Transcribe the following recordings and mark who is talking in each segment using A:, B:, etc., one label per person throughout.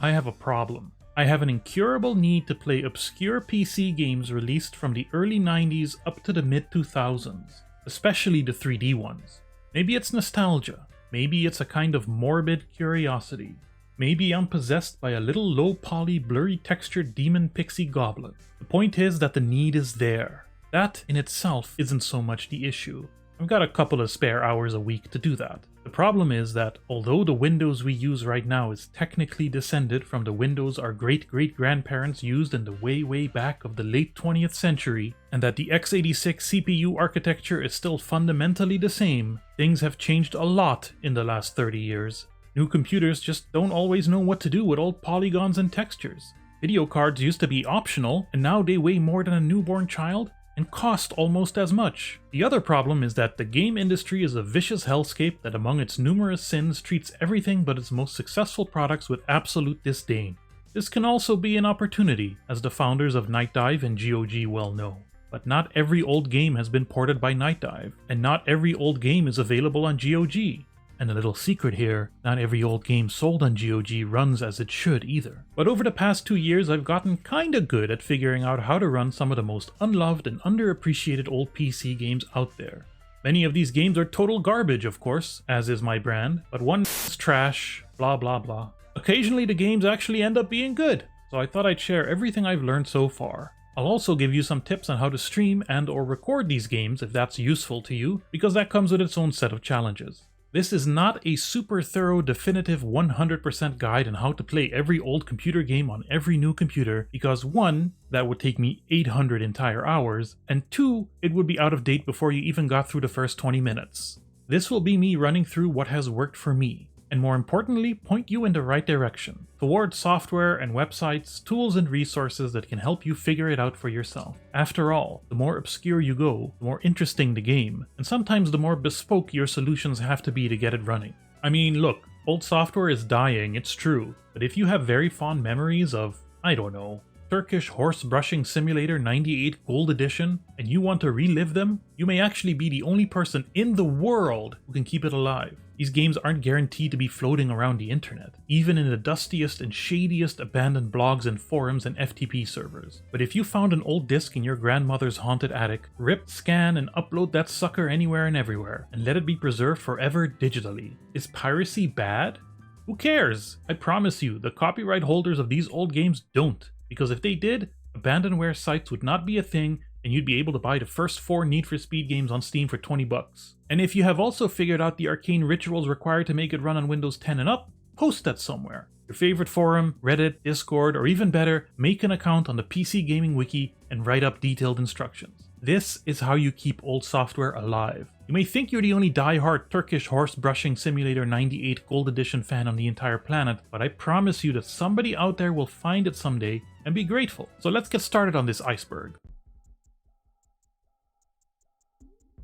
A: I have a problem. I have an incurable need to play obscure PC games released from the early 90s up to the mid 2000s, especially the 3D ones. Maybe it's nostalgia, maybe it's a kind of morbid curiosity, maybe I'm possessed by a little low poly blurry textured demon pixie goblet. The point is that the need is there. That in itself isn't so much the issue. I've got a couple of spare hours a week to do that. The problem is that although the Windows we use right now is technically descended from the Windows our great-great-grandparents used in the way back of the late 20th century, and that the x86 CPU architecture is still fundamentally the same, things have changed a lot in the last 30 years. New computers just don't always know what to do with old polygons and textures. Video cards used to be optional, and now they weigh more than a newborn child and cost almost as much. The other problem is that the game industry is a vicious hellscape that among its numerous sins treats everything but its most successful products with absolute disdain. This can also be an opportunity, as the founders of Night Dive and GOG well know. But not every old game has been ported by Night Dive, and not every old game is available on GOG. And a little secret here, not every old game sold on GOG runs as it should either. But over the past 2 years I've gotten kinda good at figuring out how to run some of the most unloved and underappreciated old PC games out there. Many of these games are total garbage, of course, as is my brand, but one is trash, blah blah blah. Occasionally the games actually end up being good, so I thought I'd share everything I've learned so far. I'll also give you some tips on how to stream and or record these games if that's useful to you, because that comes with its own set of challenges. This is not a super thorough, definitive 100% guide on how to play every old computer game on every new computer, because 1, that would take me 800 entire hours, and 2, it would be out of date before you even got through the first 20 minutes. This will be me running through what has worked for me, and more importantly, point you in the right direction, towards software and websites, tools and resources that can help you figure it out for yourself. After all, the more obscure you go, the more interesting the game, and sometimes the more bespoke your solutions have to be to get it running. I mean, look, old software is dying, it's true, but if you have very fond memories of, I don't know, Turkish Horse Brushing Simulator 98 Gold Edition, and you want to relive them, you may actually be the only person in the world who can keep it alive. These games aren't guaranteed to be floating around the internet, even in the dustiest and shadiest abandoned blogs and forums and FTP servers. But if you found an old disc in your grandmother's haunted attic, rip, scan, and upload that sucker anywhere and everywhere, and let it be preserved forever digitally. Is piracy bad? Who cares? I promise you, the copyright holders of these old games don't. Because if they did, abandonware sites would not be a thing, and you'd be able to buy the first 4 Need for Speed games on Steam for $20. And if you have also figured out the arcane rituals required to make it run on Windows 10 and up, post that somewhere. Your favorite forum, Reddit, Discord, or even better, make an account on the PC Gaming Wiki and write up detailed instructions. This is how you keep old software alive. You may think you're the only die-hard Turkish Horse Brushing Simulator 98 Gold Edition fan on the entire planet, but I promise you that somebody out there will find it someday and be grateful. So let's get started on this iceberg.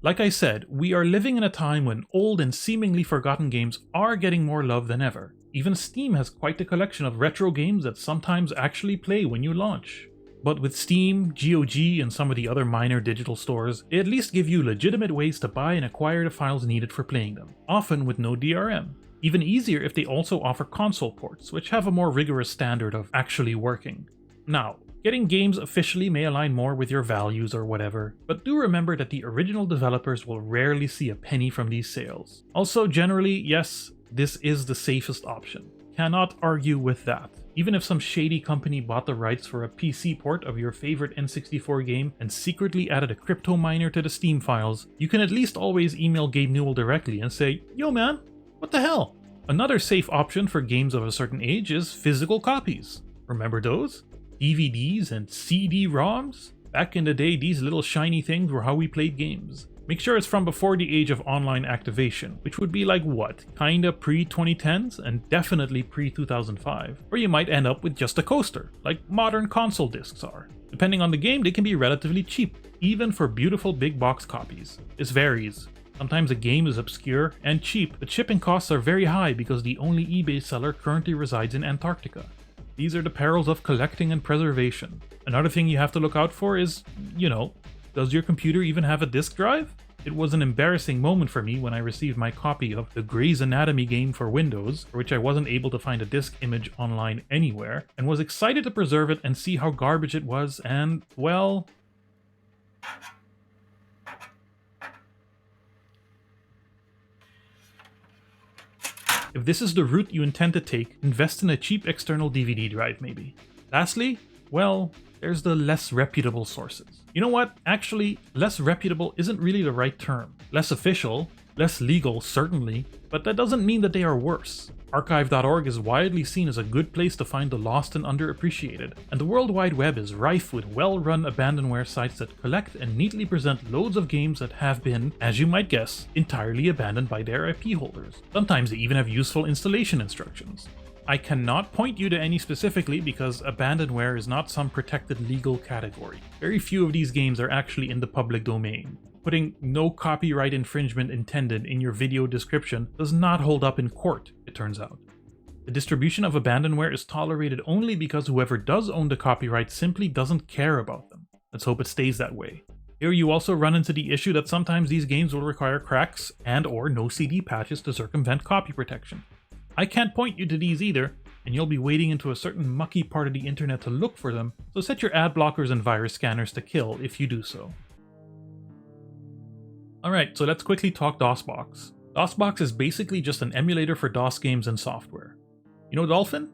A: Like I said, we are living in a time when old and seemingly forgotten games are getting more love than ever. Even Steam has quite the collection of retro games that sometimes actually play when you launch. But with Steam, GOG, and some of the other minor digital stores, they at least give you legitimate ways to buy and acquire the files needed for playing them, often with no DRM. Even easier if they also offer console ports, which have a more rigorous standard of actually working. Now, getting games officially may align more with your values or whatever, but do remember that the original developers will rarely see a penny from these sales. Also, generally, yes, this is the safest option. Cannot argue with that. Even if some shady company bought the rights for a PC port of your favorite N64 game and secretly added a crypto miner to the Steam files, you can at least always email Gabe Newell directly and say, "Yo man, what the hell?" Another safe option for games of a certain age is physical copies. Remember those? DVDs and CD-ROMs? Back in the day, these little shiny things were how we played games. Make sure it's from before the age of online activation, which would be like what, kinda pre-2010s and definitely pre-2005. Or you might end up with just a coaster, like modern console discs are. Depending on the game, they can be relatively cheap, even for beautiful big box copies. This varies. Sometimes a game is obscure and cheap, but shipping costs are very high because the only eBay seller currently resides in Antarctica. These are the perils of collecting and preservation. Another thing you have to look out for is, does your computer even have a disk drive? It was an embarrassing moment for me when I received my copy of the Grey's Anatomy game for Windows, for which I wasn't able to find a disk image online anywhere, and was excited to preserve it and see how garbage it was, and, well... If this is the route you intend to take, invest in a cheap external DVD drive maybe. Lastly, well, there's the less reputable sources. You know what? Actually, less reputable isn't really the right term. Less official, less legal certainly, but that doesn't mean that they are worse. Archive.org is widely seen as a good place to find the lost and underappreciated, and the World Wide Web is rife with well-run abandonware sites that collect and neatly present loads of games that have been, as you might guess, entirely abandoned by their IP holders. Sometimes they even have useful installation instructions. I cannot point you to any specifically because abandonware is not some protected legal category. Very few of these games are actually in the public domain. Putting "no copyright infringement intended" in your video description does not hold up in court, it turns out. The distribution of abandonware is tolerated only because whoever does own the copyright simply doesn't care about them. Let's hope it stays that way. Here you also run into the issue that sometimes these games will require cracks and/or no CD patches to circumvent copy protection. I can't point you to these either, and you'll be wading into a certain mucky part of the internet to look for them, so set your ad blockers and virus scanners to kill if you do so. Alright, so let's quickly talk DOSBox. DOSBox is basically just an emulator for DOS games and software. You know Dolphin?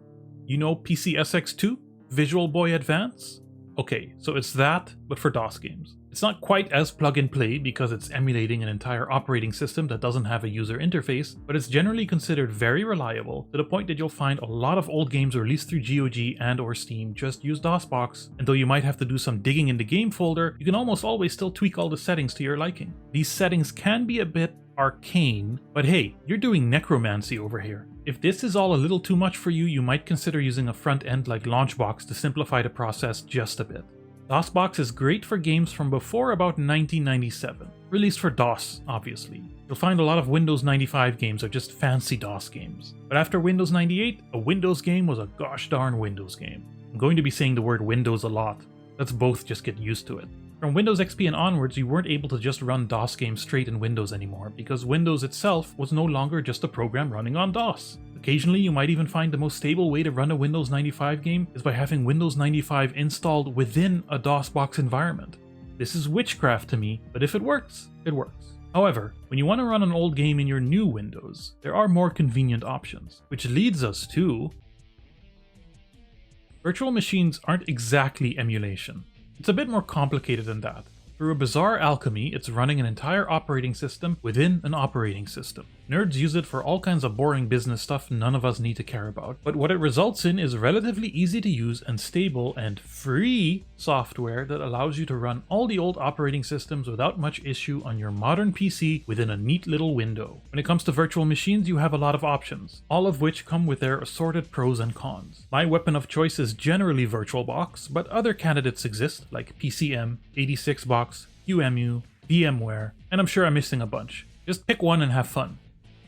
A: You know PCSX2? Visual Boy Advance? Okay, so it's that, but for DOS games. It's not quite as plug and play because it's emulating an entire operating system that doesn't have a user interface, but it's generally considered very reliable to the point that you'll find a lot of old games released through GOG and/or Steam just use DOSBox, and though you might have to do some digging in the game folder, you can almost always still tweak all the settings to your liking. These settings can be a bit arcane, but hey, you're doing necromancy over here. If this is all a little too much for you, you might consider using a front end like Launchbox to simplify the process just a bit. DOSBox is great for games from before about 1997, released for DOS, obviously. You'll find a lot of Windows 95 games are just fancy DOS games. But after Windows 98, a Windows game was a gosh darn Windows game. I'm going to be saying the word Windows a lot. Let's both just get used to it. From Windows XP and onwards, you weren't able to just run DOS games straight in Windows anymore, because Windows itself was no longer just a program running on DOS. Occasionally, you might even find the most stable way to run a Windows 95 game is by having Windows 95 installed within a DOSBox environment. This is witchcraft to me, but if it works, it works. However, when you want to run an old game in your new Windows, there are more convenient options, which leads us to... Virtual machines aren't exactly emulation. It's a bit more complicated than that. Through a bizarre alchemy, it's running an entire operating system within an operating system. Nerds use it for all kinds of boring business stuff none of us need to care about, but what it results in is relatively easy to use and stable and free software that allows you to run all the old operating systems without much issue on your modern PC within a neat little window. When it comes to virtual machines, you have a lot of options, all of which come with their assorted pros and cons. My weapon of choice is generally VirtualBox, but other candidates exist like PCM, 86box, QEMU, VMware, and I'm sure I'm missing a bunch. Just pick one and have fun.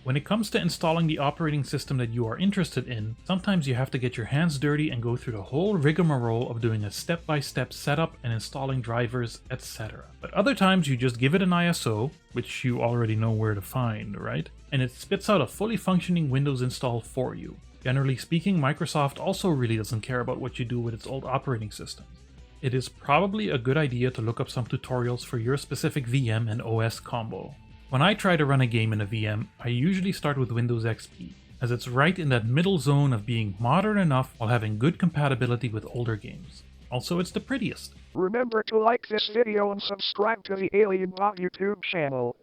A: When it comes to installing the operating system that you are interested in, sometimes you have to get your hands dirty and go through the whole rigmarole of doing a step-by-step setup and installing drivers, etc. But other times you just give it an ISO, which you already know where to find, right? And it spits out a fully functioning Windows install for you. Generally speaking, Microsoft also really doesn't care about what you do with its old operating systems. It is probably a good idea to look up some tutorials for your specific VM and OS combo. When I try to run a game in a VM, I usually start with Windows XP, as it's right in that middle zone of being modern enough while having good compatibility with older games. Also, it's the prettiest.
B: Remember to like this video and subscribe to the Alien Blog YouTube channel.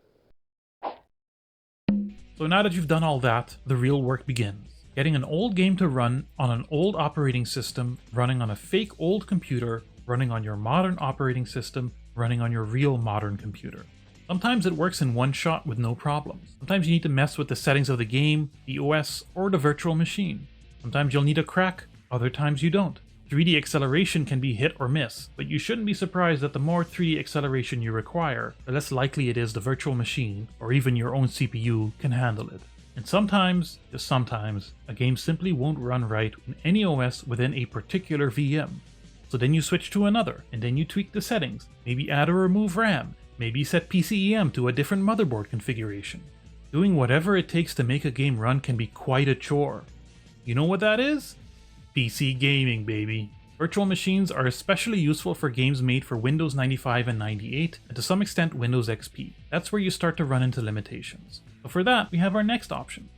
A: So now that you've done all that, the real work begins. Getting an old game to run on an old operating system, running on a fake old computer, running on your modern operating system, running on your real modern computer. Sometimes it works in one shot with no problems. Sometimes you need to mess with the settings of the game, the OS, or the virtual machine. Sometimes you'll need a crack, other times you don't. 3D acceleration can be hit or miss, but you shouldn't be surprised that the more 3D acceleration you require, the less likely it is the virtual machine, or even your own CPU, can handle it. And sometimes, just sometimes, a game simply won't run right in any OS within a particular VM. So then you switch to another, and then you tweak the settings, maybe add or remove RAM, Maybe set PCEM to a different motherboard configuration. Doing whatever it takes to make a game run can be quite a chore. You know what that is? PC gaming, baby. Virtual machines are especially useful for games made for Windows 95 and 98, and to some extent Windows XP. That's where you start to run into limitations. So for that, we have our next option.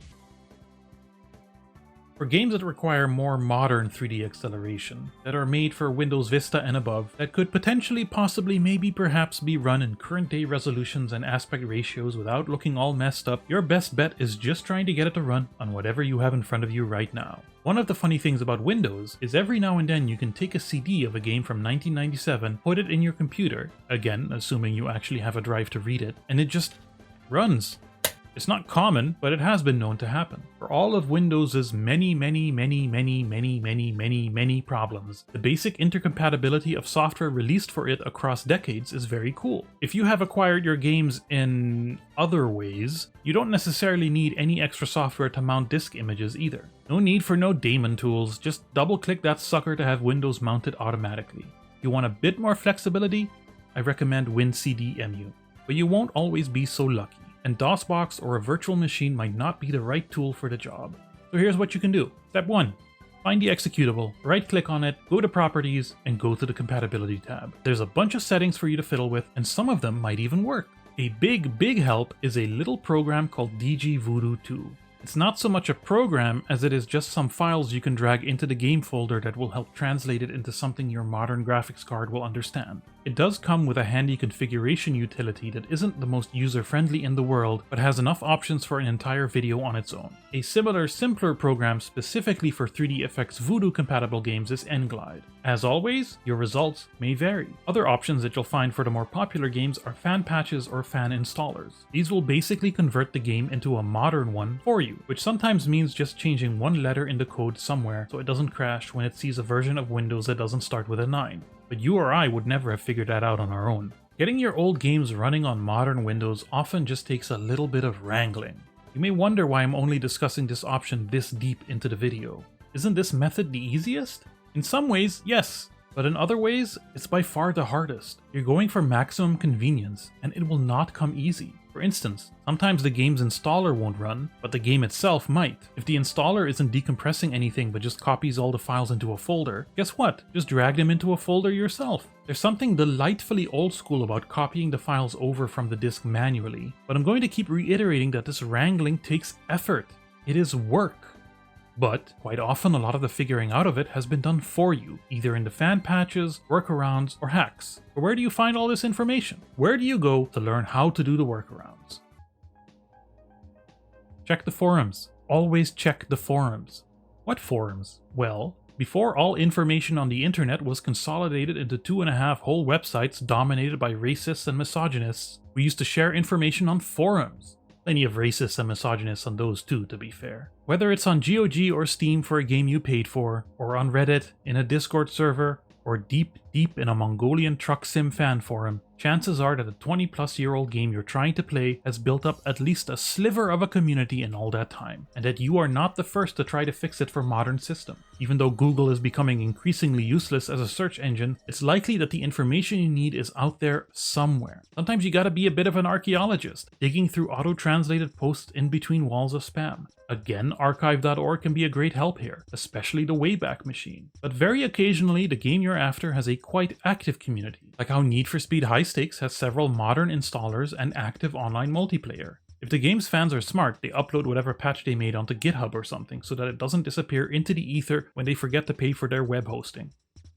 A: For games that require more modern 3D acceleration, that are made for Windows Vista and above, that could potentially, possibly, maybe, perhaps be run in current day resolutions and aspect ratios without looking all messed up, your best bet is just trying to get it to run on whatever you have in front of you right now. One of the funny things about Windows is every now and then you can take a CD of a game from 1997, put it in your computer, again, assuming you actually have a drive to read it, and it just runs. It's not common, but it has been known to happen. For all of Windows's many problems, the basic intercompatibility of software released for it across decades is very cool. If you have acquired your games in other ways, you don't necessarily need any extra software to mount disk images either. No need for no daemon tools, just double-click that sucker to have Windows mounted automatically. If you want a bit more flexibility, I recommend WinCDEMU, but you won't always be so lucky. And DOSBox or a virtual machine might not be the right tool for the job. So here's what you can do. Step 1. Find the executable, right-click on it, go to Properties, and go to the Compatibility tab. There's a bunch of settings for you to fiddle with, and some of them might even work. A big help is a little program called DG Voodoo 2. It's not so much a program as it is just some files you can drag into the game folder that will help translate it into something your modern graphics card will understand. It does come with a handy configuration utility that isn't the most user-friendly in the world, but has enough options for an entire video on its own. A similar, simpler program specifically for 3dFX Voodoo-compatible games is Nglide. As always, your results may vary. Other options that you'll find for the more popular games are fan patches or fan installers. These will basically convert the game into a modern one for you, which sometimes means just changing one letter in the code somewhere so it doesn't crash when it sees a version of Windows that doesn't start with a 9. But you or I would never have figured that out on our own. Getting your old games running on modern Windows often just takes a little bit of wrangling. You may wonder why I'm only discussing this option this deep into the video. Isn't this method the easiest? In some ways, yes, but in other ways, it's by far the hardest. You're going for maximum convenience, and it will not come easy. For instance, sometimes the game's installer won't run, but the game itself might. If the installer isn't decompressing anything but just copies all the files into a folder, guess what? Just drag them into a folder yourself. There's something delightfully old school about copying the files over from the disk manually, but I'm going to keep reiterating that this wrangling takes effort. It is work. But quite often a lot of the figuring out of it has been done for you, either in the fan patches, workarounds, or hacks. But where do you find all this information? Where do you go to learn how to do the workarounds? Check the forums. Always check the forums. What forums? Well, before all information on the internet was consolidated into 2.5 whole websites dominated by racists and misogynists, we used to share information on forums. Plenty of racists and misogynists on those too, to be fair. Whether it's on GOG or Steam for a game you paid for, or on Reddit, in a Discord server, or deep in a Mongolian truck sim fan forum, chances are that the 20-plus-year-old game you're trying to play has built up at least a sliver of a community in all that time, and that you are not the first to try to fix it for modern systems. Even though Google is becoming increasingly useless as a search engine, it's likely that the information you need is out there somewhere. Sometimes you gotta be a bit of an archaeologist, digging through auto-translated posts in between walls of spam. Again, archive.org can be a great help here, especially the Wayback Machine. But very occasionally, the game you're after has a quite active community, like how Need for Speed High Stakes has several modern installers and active online multiplayer. If the game's fans are smart, they upload whatever patch they made onto GitHub or something so that it doesn't disappear into the ether when they forget to pay for their web hosting.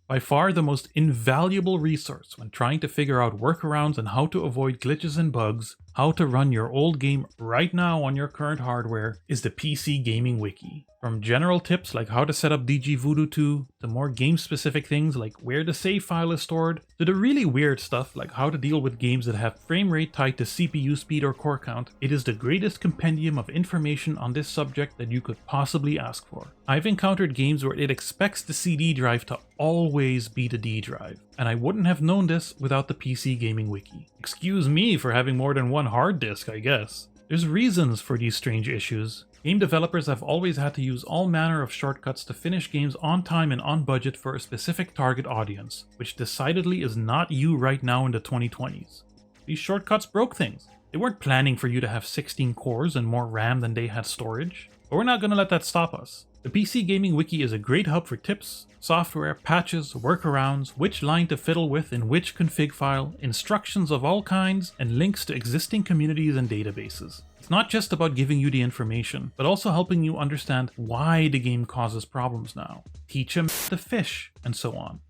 A: By far the most invaluable resource when trying to figure out workarounds and how to avoid glitches and bugs, how to run your old game right now on your current hardware, is the PC Gaming Wiki. From general tips like how to set up DG Voodoo 2, to more game-specific things like where the save file is stored, to the really weird stuff like how to deal with games that have frame rate tied to CPU speed or core count, it is the greatest compendium of information on this subject that you could possibly ask for. I've encountered games where it expects the CD drive to always be the D drive, and I wouldn't have known this without the PC Gaming Wiki. Excuse me for having more than one hard disk, I guess. There's reasons for these strange issues. Game developers have always had to use all manner of shortcuts to finish games on time and on budget for a specific target audience, which decidedly is not you right now in the 2020s. These shortcuts broke things. They weren't planning for you to have 16 cores and more RAM than they had storage. But we're not going to let that stop us. The PC Gaming Wiki is a great hub for tips, software, patches, workarounds, which line to fiddle with in which config file, instructions of all kinds, and links to existing communities and databases. It's not just about giving you the information, but also helping you understand why the game causes problems now, teach him to fish, and so on.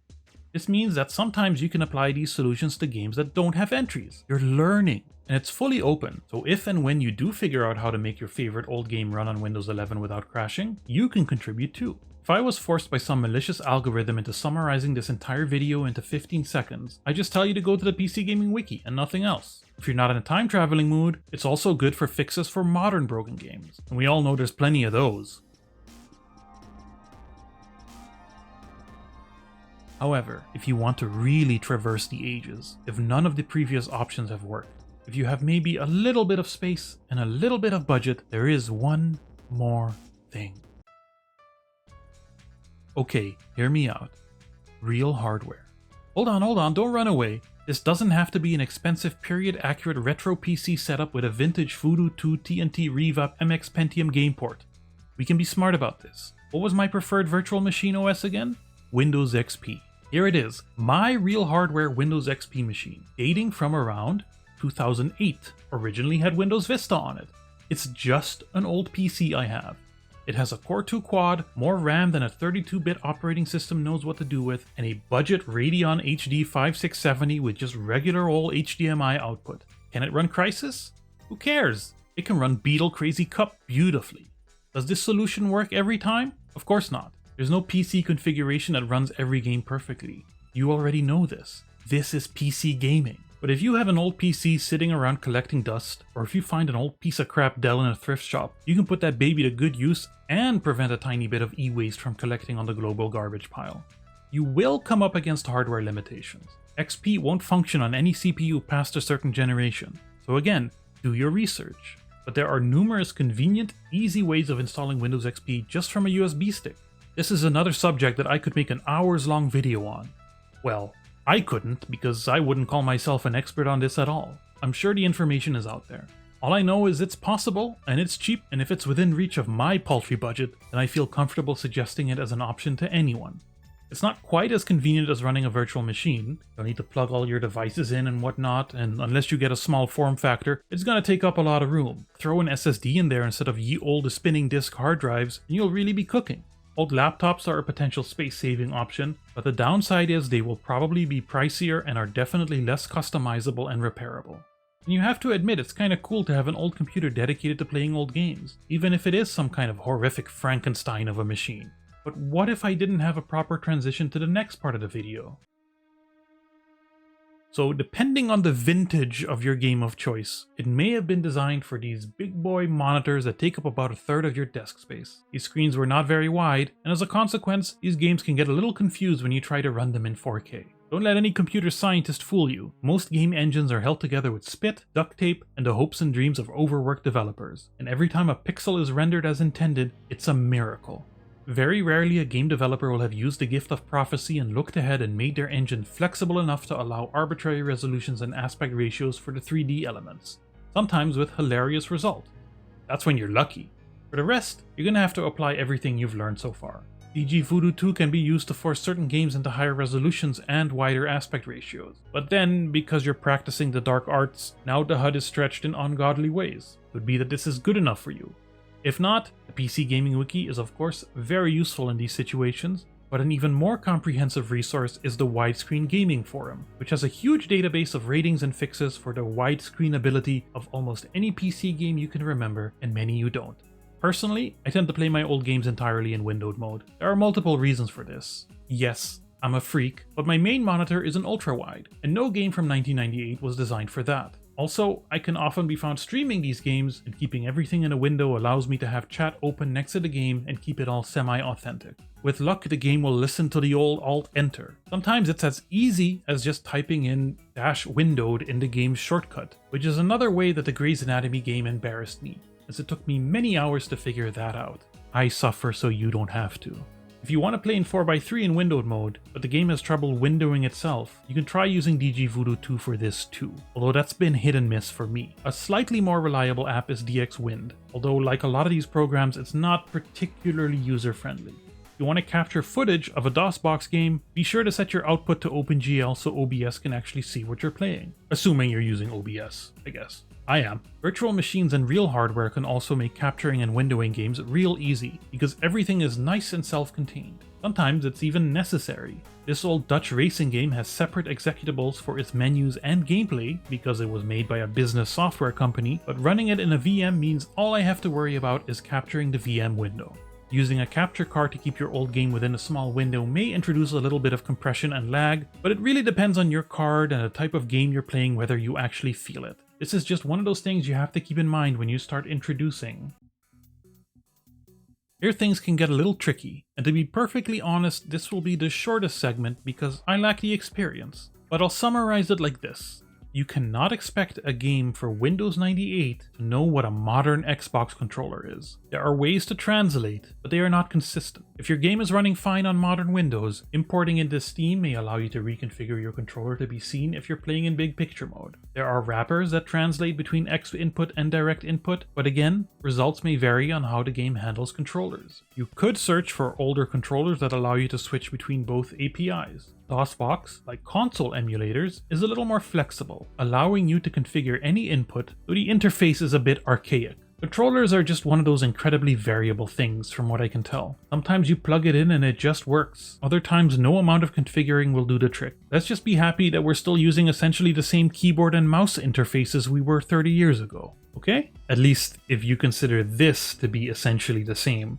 A: This means that sometimes you can apply these solutions to games that don't have entries. You're learning, and it's fully open, so if and when you do figure out how to make your favorite old game run on Windows 11 without crashing, you can contribute too. If I was forced by some malicious algorithm into summarizing this entire video into 15 seconds, I just tell you to go to the PC Gaming Wiki and nothing else. If you're not in a time traveling mood, it's also good for fixes for modern broken games, and we all know there's plenty of those. However, if you want to really traverse the ages, if none of the previous options have worked, if you have maybe a little bit of space and a little bit of budget, there is one more thing. Okay, hear me out. Real hardware. Hold on, don't run away. This doesn't have to be an expensive period-accurate retro PC setup with a vintage Voodoo 2 TNT Revap MX Pentium game port. We can be smart about this. What was my preferred virtual machine OS again? Windows XP. Here it is, my real hardware Windows XP machine, dating from around 2008. Originally had Windows Vista on it. It's just an old PC I have. It has a Core 2 quad, more RAM than a 32-bit operating system knows what to do with, and a budget Radeon HD 5670 with just regular old HDMI output. Can it run Crysis? Who cares? It can run Beetle Crazy Cup beautifully. Does this solution work every time? Of course not. There's no PC configuration that runs every game perfectly. You already know this. This is PC gaming. But if you have an old PC sitting around collecting dust, or if you find an old piece of crap Dell in a thrift shop, you can put that baby to good use and prevent a tiny bit of e-waste from collecting on the global garbage pile. You will come up against hardware limitations. XP won't function on any CPU past a certain generation. So again, do your research. But there are numerous convenient, easy ways of installing Windows XP just from a USB stick. This is another subject that I could make an hours-long video on. Well, I couldn't, because I wouldn't call myself an expert on this at all. I'm sure the information is out there. All I know is it's possible, and it's cheap, and if it's within reach of my paltry budget, then I feel comfortable suggesting it as an option to anyone. It's not quite as convenient as running a virtual machine. You'll need to plug all your devices in and whatnot, and unless you get a small form factor, it's gonna take up a lot of room. Throw an SSD in there instead of ye olde spinning disk hard drives, and you'll really be cooking. Old laptops are a potential space-saving option, but the downside is they will probably be pricier and are definitely less customizable and repairable. And you have to admit it's kinda cool to have an old computer dedicated to playing old games, even if it is some kind of horrific Frankenstein of a machine. But what if I didn't have a proper transition to the next part of the video? So depending on the vintage of your game of choice, it may have been designed for these big boy monitors that take up about a third of your desk space. These screens were not very wide, and as a consequence, these games can get a little confused when you try to run them in 4K. Don't let any computer scientist fool you. Most game engines are held together with spit, duct tape, and the hopes and dreams of overworked developers. And every time a pixel is rendered as intended, it's a miracle. Very rarely a game developer will have used the gift of prophecy and looked ahead and made their engine flexible enough to allow arbitrary resolutions and aspect ratios for the 3D elements, sometimes with hilarious result. That's when you're lucky. For the rest, you're gonna have to apply everything you've learned so far. e.g. Voodoo 2 can be used to force certain games into higher resolutions and wider aspect ratios. But then, because you're practicing the dark arts, now the HUD is stretched in ungodly ways. It would be that this is good enough for you. If not, the PC Gaming Wiki is of course very useful in these situations, but an even more comprehensive resource is the Widescreen Gaming Forum, which has a huge database of ratings and fixes for the widescreen ability of almost any PC game you can remember, and many you don't. Personally, I tend to play my old games entirely in windowed mode. There are multiple reasons for this. Yes, I'm a freak, but my main monitor is an ultra-wide, and no game from 1998 was designed for that. Also, I can often be found streaming these games, and keeping everything in a window allows me to have chat open next to the game and keep it all semi-authentic. With luck, the game will listen to the old Alt-Enter. Sometimes it's as easy as just typing in -windowed in the game's shortcut, which is another way that the Grey's Anatomy game embarrassed me, as it took me many hours to figure that out. I suffer so you don't have to. If you want to play in 4x3 in windowed mode, but the game has trouble windowing itself, you can try using DG Voodoo 2 for this too, although that's been hit and miss for me. A slightly more reliable app is DX Wind, although like a lot of these programs, it's not particularly user-friendly. If you want to capture footage of a DOSBox game, be sure to set your output to OpenGL so OBS can actually see what you're playing. Assuming you're using OBS, I guess. I am. Virtual machines and real hardware can also make capturing and windowing games real easy, because everything is nice and self-contained. Sometimes it's even necessary. This old Dutch racing game has separate executables for its menus and gameplay, because it was made by a business software company, but running it in a VM means all I have to worry about is capturing the VM window. Using a capture card to keep your old game within a small window may introduce a little bit of compression and lag, but it really depends on your card and the type of game you're playing whether you actually feel it. This is just one of those things you have to keep in mind when you start introducing. Here things can get a little tricky, and to be perfectly honest, this will be the shortest segment because I lack the experience. But I'll summarize it like this. You cannot expect a game for Windows 98 to know what a modern Xbox controller is. There are ways to translate, but they are not consistent. If your game is running fine on modern Windows, importing into Steam may allow you to reconfigure your controller to be seen if you're playing in big picture mode. There are wrappers that translate between X input and direct input, but again, results may vary on how the game handles controllers. You could search for older controllers that allow you to switch between both APIs. DOSBox, like console emulators, is a little more flexible, allowing you to configure any input, though the interface is a bit archaic. Controllers are just one of those incredibly variable things from what I can tell. Sometimes you plug it in and it just works. Other times no amount of configuring will do the trick. Let's just be happy that we're still using essentially the same keyboard and mouse interfaces we were 30 years ago, okay? At least if you consider this to be essentially the same.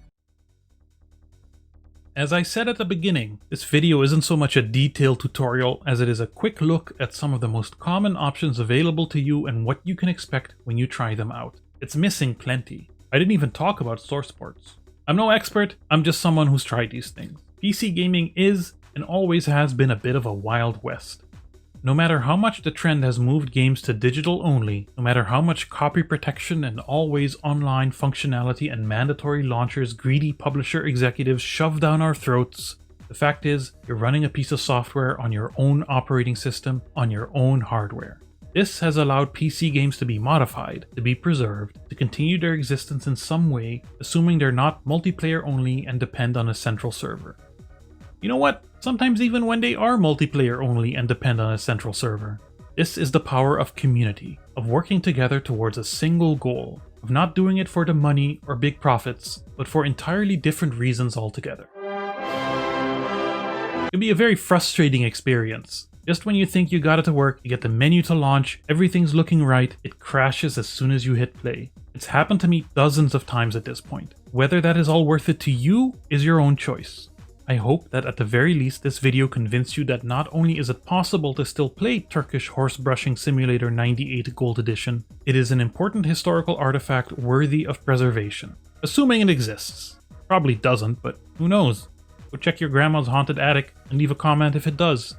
A: As I said at the beginning, this video isn't so much a detailed tutorial as it is a quick look at some of the most common options available to you and what you can expect when you try them out. It's missing plenty. I didn't even talk about source ports. I'm no expert, I'm just someone who's tried these things. PC gaming is and always has been a bit of a wild west. No matter how much the trend has moved games to digital only, no matter how much copy protection and always online functionality and mandatory launchers greedy publisher executives shove down our throats, the fact is, you're running a piece of software on your own operating system, on your own hardware. This has allowed PC games to be modified, to be preserved, to continue their existence in some way, assuming they're not multiplayer only and depend on a central server. You know what? Sometimes even when they are multiplayer only and depend on a central server. This is the power of community, of working together towards a single goal, of not doing it for the money or big profits, but for entirely different reasons altogether. It can be a very frustrating experience. Just when you think you got it to work, you get the menu to launch, everything's looking right, it crashes as soon as you hit play. It's happened to me dozens of times at this point. Whether that is all worth it to you is your own choice. I hope that at the very least this video convinced you that not only is it possible to still play Turkish Horse Brushing Simulator 98 Gold Edition, it is an important historical artifact worthy of preservation. Assuming it exists. Probably doesn't, but who knows? Go check your grandma's haunted attic and leave a comment if it does.